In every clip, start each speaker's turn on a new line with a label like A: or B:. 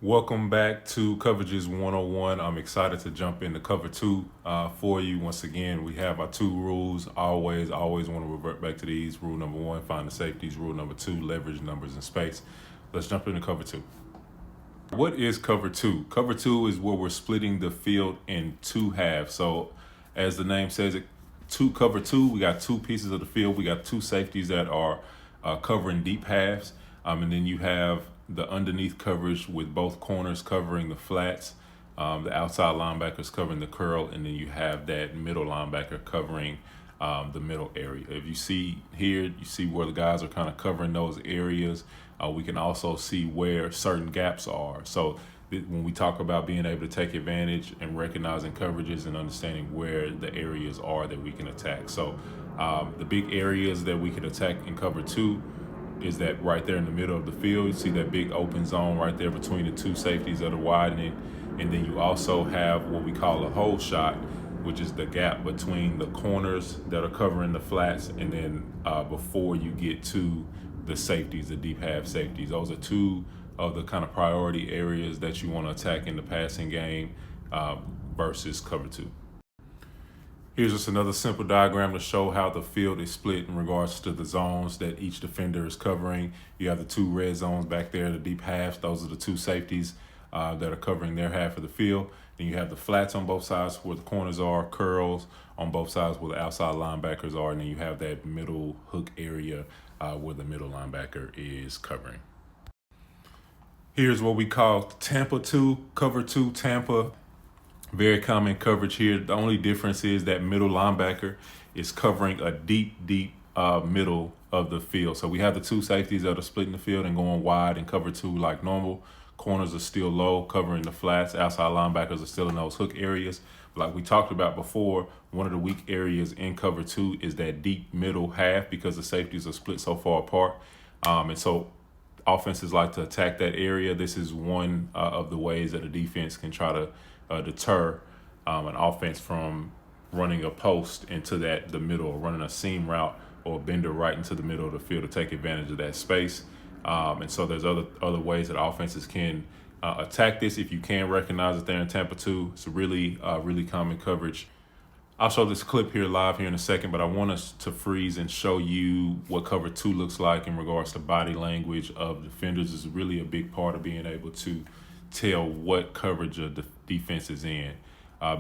A: Welcome back to Coverages 101. I'm excited to jump into cover two for you. Once again, we have our two rules. Always want to revert back to these. Rule number one, find the safeties. Rule number two, leverage numbers in space. Let's jump into cover two. What is cover two? Cover two is where we're splitting the field in two halves. So as the name says it, cover two, we got two pieces of the field. We got two safeties that are covering deep halves. And then you have the underneath coverage with both corners covering the flats, the outside linebackers covering the curl, and then you have that middle linebacker covering the middle area. If you see here, you see where the guys are kind of covering those areas. We can also see where certain gaps are. So when we talk about being able to take advantage and recognizing coverages and understanding where the areas are that we can attack. So the big areas that we can attack in cover two is that right there in the middle of the field. You see that big open zone right there between the two safeties that are widening. And then you also have what we call a hole shot, which is the gap between the corners that are covering the flats and then before you get to the safeties, the deep half safeties. Those are two of the kind of priority areas that you want to attack in the passing game versus cover two. Here's just another simple diagram to show how the field is split in regards to the zones that each defender is covering. You have the two red zones back there, the deep halves. Those are the two safeties that are covering their half of the field. Then you have the flats on both sides where the corners are, curls on both sides where the outside linebackers are, and then you have that middle hook area where the middle linebacker is covering. Here's what we call Tampa 2, cover 2 Tampa. Very common coverage here. The only difference is that middle linebacker is covering a deep middle of the field. So we have the two safeties that are splitting the field and going wide in cover two like normal. Corners are still low, covering the flats. Outside linebackers are still in those hook areas. Like we talked about before, one of the weak areas in cover two is that deep middle half because the safeties are split so far apart. And so offenses like to attack that area. This is one of the ways that a defense can try to deter an offense from running a post into the middle, or running a seam route or a bender right into the middle of the field to take advantage of that space. And so there's other ways that offenses can attack this. If you can recognize it there in Tampa 2, it's a really common coverage. I'll show this clip here live here in a second, but I want us to freeze and show you what cover 2 looks like in regards to body language of defenders. Is really a big part of being able to tell what coverage a defense is in.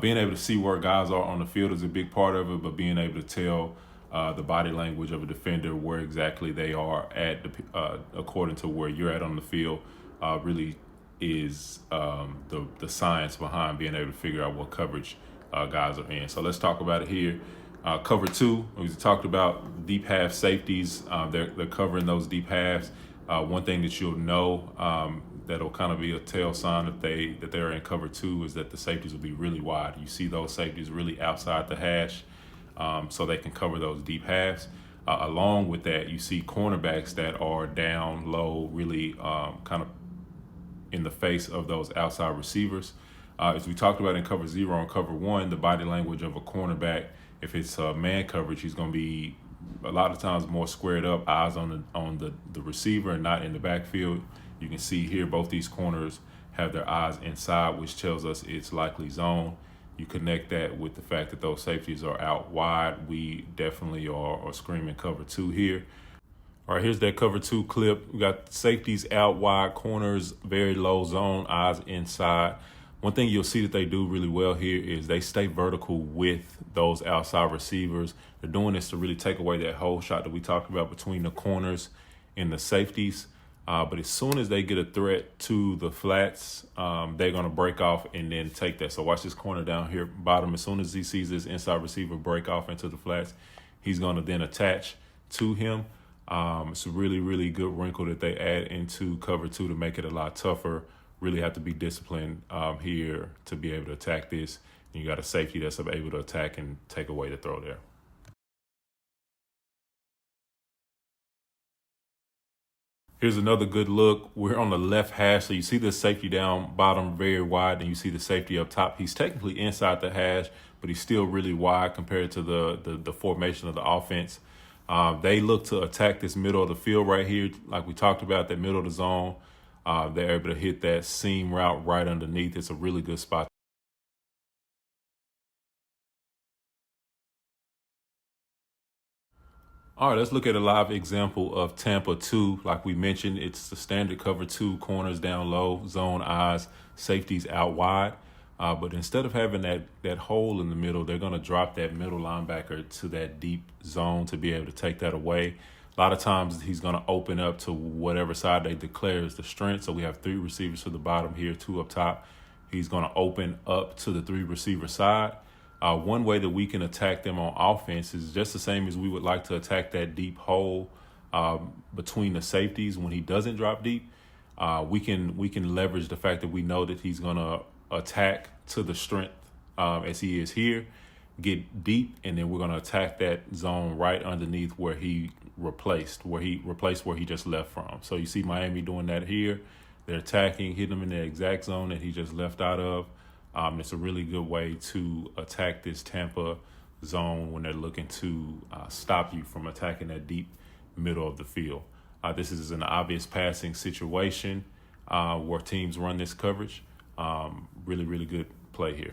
A: Being able to see where guys are on the field is a big part of it, but being able to tell the body language of a defender where exactly they are at according to where you're at on the field really is the science behind being able to figure out what coverage guys are in. So let's talk about it here. Cover 2, we talked about deep half safeties. They're covering those deep halves. One thing that you'll know that'll kind of be a tail sign that they're in cover 2 is that the safeties will be really wide. You see those safeties really outside the hash, so they can cover those deep halves. Along with that, you see cornerbacks that are down low, really kind of in the face of those outside receivers. As we talked about in cover 0 and cover 1, the body language of a cornerback, if it's man coverage, he's going to be a lot of times more squared up, eyes on the receiver and not in the backfield. You can see here both these corners have their eyes inside, which tells us it's likely zone. You connect that with the fact that those safeties are out wide. We definitely are screaming cover 2 here. All right, here's that cover 2 clip. We got safeties out wide, corners very low zone, eyes inside. One thing you'll see that they do really well here is they stay vertical with those outside receivers. They're doing this to really take away that hole shot that we talked about between the corners and the safeties. But as soon as they get a threat to the flats, they're going to break off and then take that. So watch this corner down here bottom. As soon as he sees this inside receiver break off into the flats, he's going to then attach to him. It's a really good wrinkle that they add into cover 2 to make it a lot tougher. Really have to be disciplined here to be able to attack this. And you got a safety that's able to attack and take away the throw there. Here's another good look. We're on the left hash, so you see the safety down bottom very wide, and you see the safety up top. He's technically inside the hash, but he's still really wide compared to the formation of the offense. They look to attack this middle of the field right here, like we talked about, that middle of the zone. They're able to hit that seam route right underneath. It's a really good spot. All right, let's look at a live example of Tampa 2. Like we mentioned, it's the standard cover 2, corners down low, zone eyes, safeties out wide. But instead of having that hole in the middle, they're going to drop that middle linebacker to that deep zone to be able to take that away. A lot of times he's going to open up to whatever side they declare is the strength. So we have 3 receivers to the bottom here, 2 up top. He's going to open up to the 3 receiver side. One way that we can attack them on offense is just the same as we would like to attack that deep hole between the safeties when he doesn't drop deep. We can leverage the fact that we know that he's going to attack to the strength as he is here, get deep, and then we're going to attack that zone right underneath where he replaced where he just left from. So you see Miami doing that here. They're attacking, hitting him in the exact zone that he just left out of. It's a really good way to attack this Tampa zone when they're looking to stop you from attacking that deep middle of the field. This is an obvious passing situation where teams run this coverage. Really, really good play here.